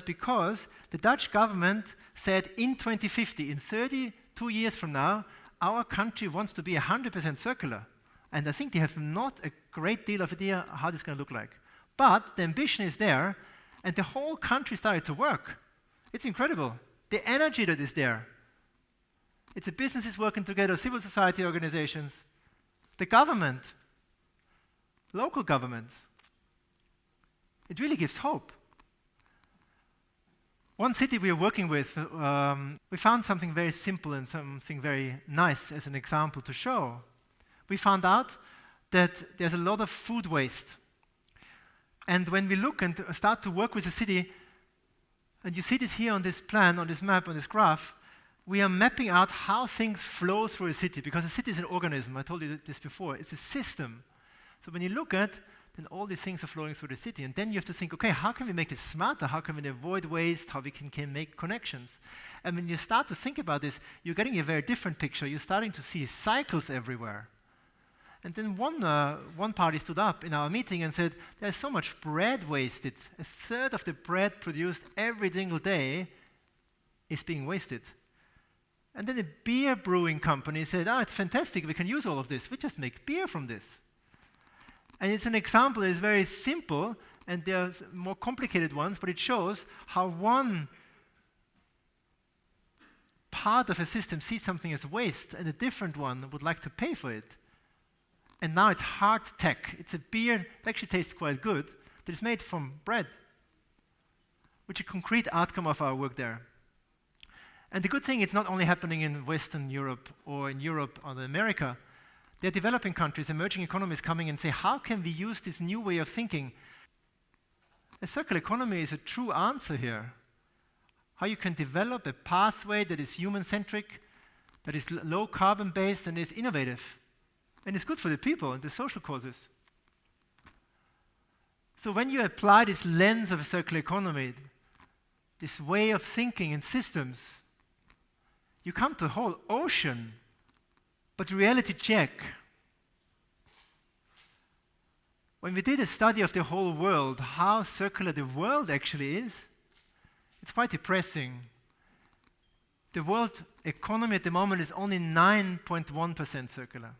because the Dutch government said in 2050, in 32 years from now, our country wants to be 100% circular. And I think they have not a great deal of idea how this is going to look like. But the ambition is there, and the whole country started to work. It's incredible. The energy that is there. It's the businesses working together, civil society organizations, the government, local governments. It really gives hope. One city we are working with, we found something very simple and something very nice as an example to show. We found out that there's a lot of food waste. And when we look and start to work with the city, and you see this here on this plan, on this map, on this graph, we are mapping out how things flow through a city, because a city is an organism. I told you this before. It's a system. So when you look at, then all these things are flowing through the city. And then you have to think, okay, how can we make this smarter? How can we avoid waste? How we can make connections? And when you start to think about this, you're getting a very different picture. You're starting to see cycles everywhere. And then one party stood up in our meeting and said, there's so much bread wasted. A third of the bread produced every single day is being wasted. And then a beer brewing company said, it's fantastic, we can use all of this. We just make beer from this. And it's an example that is very simple, and there's more complicated ones, but it shows how one part of a system sees something as waste, and a different one would like to pay for it. And now it's hard tech. It's a beer that actually tastes quite good, but it's made from bread, which is a concrete outcome of our work there. And the good thing, it's not only happening in Western Europe or in Europe or in America. There are developing countries, emerging economies coming and say, how can we use this new way of thinking? A circular economy is a true answer here. How you can develop a pathway that is human-centric, that is low carbon-based and is innovative. And it's good for the people and the social causes. So when you apply this lens of a circular economy, this way of thinking in systems, you come to a whole ocean. But reality check. When we did a study of the whole world, how circular the world actually is, it's quite depressing. The world economy at the moment is only 9.1% circular.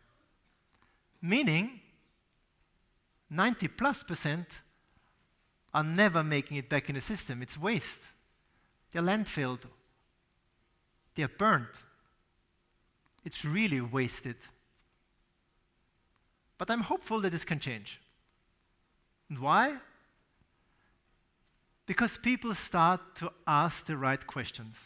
Meaning, 90+% are never making it back in the system. It's waste. They're landfilled. They're burnt. It's really wasted. But I'm hopeful that this can change. And why? Because people start to ask the right questions.